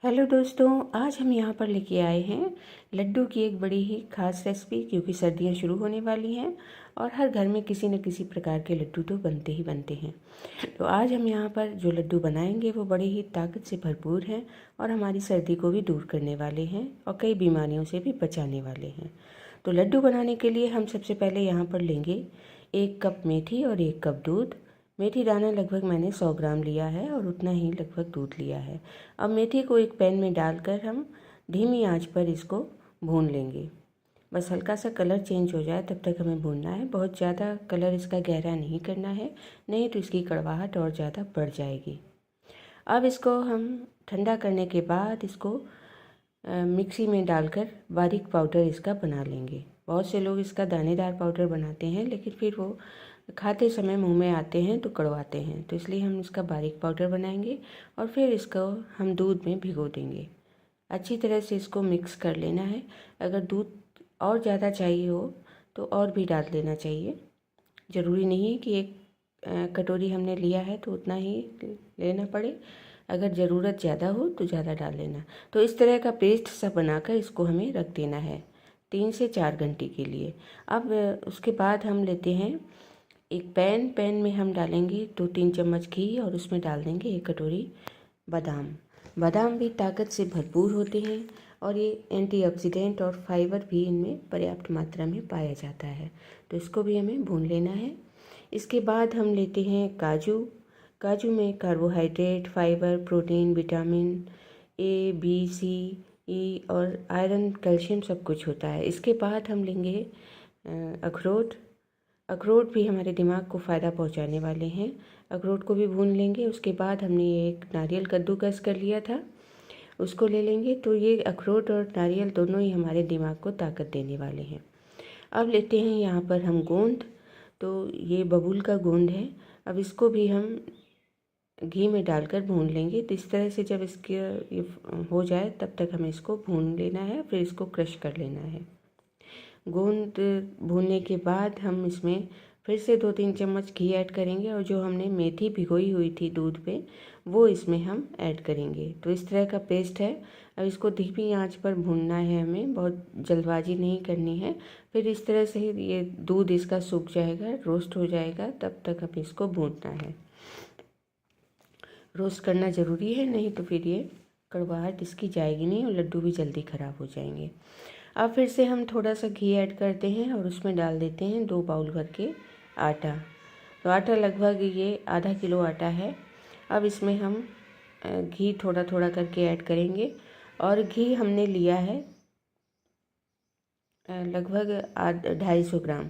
Hello दोस्तों, आज हम यहाँ पर लेके आए हैं लड्डू की एक बड़ी ही ख़ास रेसिपी। क्योंकि सर्दियाँ शुरू होने वाली हैं और हर घर में किसी न किसी प्रकार के लड्डू तो बनते ही बनते हैं। तो आज हम यहाँ पर जो लड्डू बनाएंगे वो बड़े ही ताकत से भरपूर हैं और हमारी सर्दी को भी दूर करने वाले हैं और कई बीमारियों से भी बचाने वाले हैं। तो लड्डू बनाने के लिए हम सबसे पहले यहाँ पर लेंगे 1 कप मेथी और 1 कप दूध। मेथी दाना लगभग मैंने 100 ग्राम लिया है और उतना ही लगभग दूध लिया है। अब मेथी को एक पैन में डालकर हम धीमी आंच पर इसको भून लेंगे। बस हल्का सा कलर चेंज हो जाए तब तक हमें भूनना है। बहुत ज़्यादा कलर इसका गहरा नहीं करना है, नहीं तो इसकी कड़वाहट और ज़्यादा बढ़ जाएगी। अब इसको हम ठंडा करने के बाद इसको मिक्सी में डालकर बारीक पाउडर इसका बना लेंगे। बहुत से लोग इसका दानेदार पाउडर बनाते हैं, लेकिन फिर वो खाते समय मुंह में आते हैं तो कड़वाते हैं। तो इसलिए हम इसका बारीक पाउडर बनाएंगे और फिर इसको हम दूध में भिगो देंगे। अच्छी तरह से इसको मिक्स कर लेना है। अगर दूध और ज़्यादा चाहिए हो तो और भी डाल देना चाहिए। ज़रूरी नहीं है कि एक कटोरी हमने लिया है तो उतना ही लेना पड़े। अगर ज़रूरत ज़्यादा हो तो ज़्यादा डाल लेना। तो इस तरह का पेस्ट सा बनाकर इसको हमें रख देना है 3 से 4 घंटे के लिए। अब उसके बाद हम लेते हैं एक पैन में हम डालेंगे 2-3 चम्मच घी और उसमें डाल देंगे 1 कटोरी बादाम। बादाम भी ताकत से भरपूर होते हैं और ये एंटीऑक्सीडेंट और फाइबर भी इनमें पर्याप्त मात्रा में पाया जाता है। तो इसको भी हमें भून लेना है। इसके बाद हम लेते हैं काजू। काजू में carbohydrate, fibre, protein, vitamin A, B, C, E और आयरन, कैल्शियम सब कुछ होता है। इसके बाद हम लेंगे अखरोट। अखरोट भी हमारे दिमाग को फ़ायदा पहुंचाने वाले हैं। अखरोट को भी भून लेंगे। उसके बाद हमने एक नारियल कद्दूकस कर लिया था, उसको ले लेंगे। तो ये अखरोट और नारियल दोनों ही हमारे दिमाग को ताकत देने वाले हैं। अब लेते हैं यहाँ पर हम गोंद। तो ये बबूल का गोंद है। अब इसको भी हम घी में डालकर भून लेंगे। तो इस तरह से जब इसके ये हो जाए तब तक हमें इसको भून लेना है, फिर इसको क्रश कर लेना है। गोंद भूनने के बाद हम इसमें फिर से 2-3 चम्मच घी ऐड करेंगे और जो हमने मेथी भिगोई हुई थी दूध पे वो इसमें हम ऐड करेंगे। तो इस तरह का पेस्ट है। अब इसको धीमी आंच पर भूनना है हमें, बहुत जल्दबाजी नहीं करनी है। फिर इस तरह से ये दूध इसका सूख जाएगा, रोस्ट हो जाएगा, तब तक हमें इसको भूनना है। रोस्ट करना ज़रूरी है, नहीं तो फिर ये कड़वाहट इसकी जाएगी नहीं और लड्डू भी जल्दी ख़राब हो जाएंगे। अब फिर से हम थोड़ा सा घी ऐड करते हैं और उसमें डाल देते हैं 2 बाउल भर के आटा। तो आटा लगभग ये आधा किलो आटा है। अब इसमें हम घी थोड़ा थोड़ा करके ऐड करेंगे और घी हमने लिया है लगभग 250 ग्राम।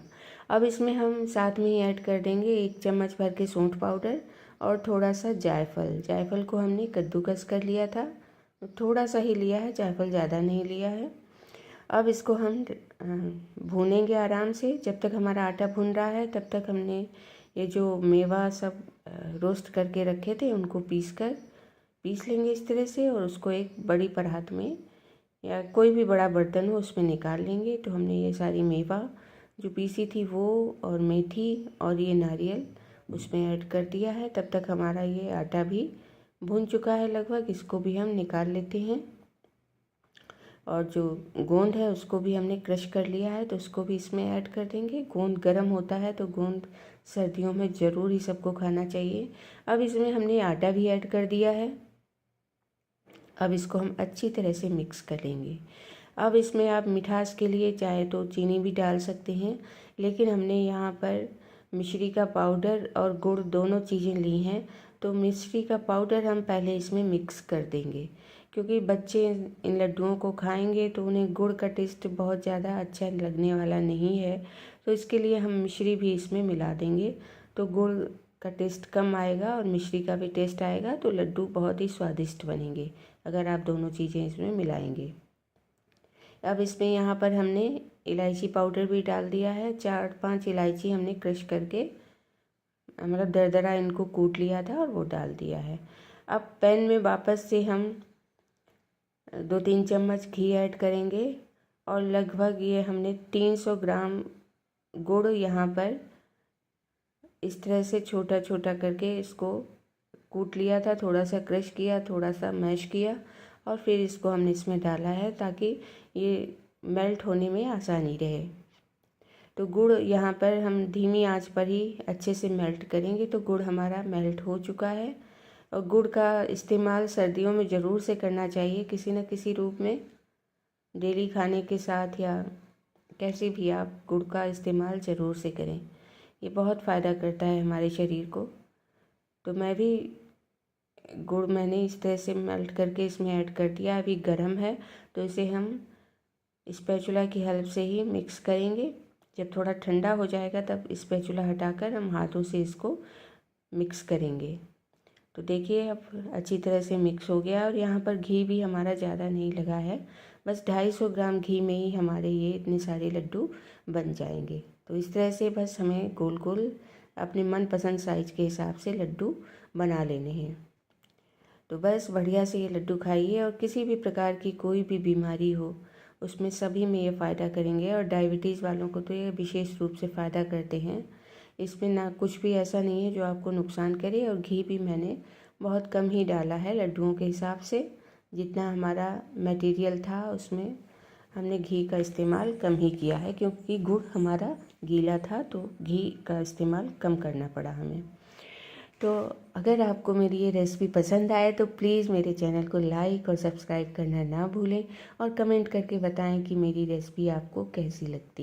अब इसमें हम साथ में ही ऐड कर देंगे 1 चम्मच भर के सौंठ पाउडर और थोड़ा सा जायफल। जायफल को हमने कद्दूकस कर लिया था, थोड़ा सा ही लिया है, जायफल ज़्यादा नहीं लिया है। अब इसको हम भूनेंगे आराम से। जब तक हमारा आटा भून रहा है तब तक हमने ये जो मेवा सब रोस्ट करके रखे थे उनको पीस लेंगे इस तरह से और उसको एक बड़ी परात में या कोई भी बड़ा बर्तन हो उसमें निकाल लेंगे। तो हमने ये सारी मेवा जो पीसी थी वो और मेथी और ये नारियल उसमें ऐड कर दिया है। तब तक हमारा ये आटा भी भून चुका है लगभग। इसको भी हम निकाल लेते हैं और जो गोंद है उसको भी हमने क्रश कर लिया है तो उसको भी इसमें ऐड कर देंगे। गोंद गर्म होता है तो गोंद सर्दियों में ज़रूर ही सबको खाना चाहिए। अब इसमें हमने आटा भी ऐड कर दिया है। अब इसको हम अच्छी तरह से मिक्स कर लेंगे। अब इसमें आप मिठास के लिए चाहे तो चीनी भी डाल सकते हैं, लेकिन हमने यहाँ पर मिश्री का पाउडर और गुड़ दोनों चीज़ें ली हैं। तो मिश्री का पाउडर हम पहले इसमें मिक्स कर देंगे, क्योंकि बच्चे इन लड्डुओं को खाएंगे तो उन्हें गुड़ का टेस्ट बहुत ज़्यादा अच्छा लगने वाला नहीं है। तो इसके लिए हम मिश्री भी इसमें मिला देंगे। तो गुड़ का टेस्ट कम आएगा और मिश्री का भी टेस्ट आएगा, तो लड्डू बहुत ही स्वादिष्ट बनेंगे अगर आप दोनों चीज़ें इसमें मिलाएंगे। अब इसमें यहाँ पर हमने इलायची पाउडर भी डाल दिया है। 4-5 इलायची हमने क्रश करके मतलब दरदरा इनको कूट लिया था और वो डाल दिया है। अब पैन में वापस से हम 2-3 चम्मच घी ऐड करेंगे और लगभग ये हमने 300 ग्राम गुड़ यहाँ पर इस तरह से छोटा छोटा करके इसको कूट लिया था। थोड़ा सा क्रश किया, थोड़ा सा मैश किया और फिर इसको हमने इसमें डाला है ताकि ये मेल्ट होने में आसानी रहे। तो गुड़ यहाँ पर हम धीमी आंच पर ही अच्छे से मेल्ट करेंगे। तो गुड़ हमारा मेल्ट हो चुका है। और गुड़ का इस्तेमाल सर्दियों में ज़रूर से करना चाहिए, किसी न किसी रूप में, डेली खाने के साथ या कैसे भी आप गुड़ का इस्तेमाल ज़रूर से करें। ये बहुत फ़ायदा करता है हमारे शरीर को। तो मैं भी गुड़ मैंने इस तरह से मेल्ट करके इसमें ऐड कर दिया। अभी गर्म है तो इसे हम स्पैचुला की हेल्प से ही मिक्स करेंगे। जब थोड़ा ठंडा हो जाएगा तब स्पैचुला हटाकर हम हाथों से इसको मिक्स करेंगे। तो देखिए अब अच्छी तरह से मिक्स हो गया। और यहाँ पर घी भी हमारा ज़्यादा नहीं लगा है, बस 250 ग्राम घी में ही हमारे ये इतने सारे लड्डू बन जाएंगे। तो इस तरह से बस हमें गोल गोल अपने मनपसंद साइज़ के हिसाब से लड्डू बना लेने हैं। तो बस बढ़िया से ये लड्डू खाइए। और किसी भी प्रकार की कोई भी बीमारी हो उसमें सभी में ये फ़ायदा करेंगे। और डायबिटीज़ वालों को तो ये विशेष रूप से फ़ायदा करते हैं। इसमें ना कुछ भी ऐसा नहीं है जो आपको नुकसान करे। और घी भी मैंने बहुत कम ही डाला है लड्डुओं के हिसाब से। जितना हमारा मटेरियल था उसमें हमने घी का इस्तेमाल कम ही किया है, क्योंकि गुड़ हमारा गीला था तो घी का इस्तेमाल कम करना पड़ा हमें। तो अगर आपको मेरी ये रेसिपी पसंद आए तो प्लीज़ मेरे चैनल को लाइक और सब्सक्राइब करना ना भूलें। और कमेंट करके बताएं कि मेरी रेसिपी आपको कैसी लगती है।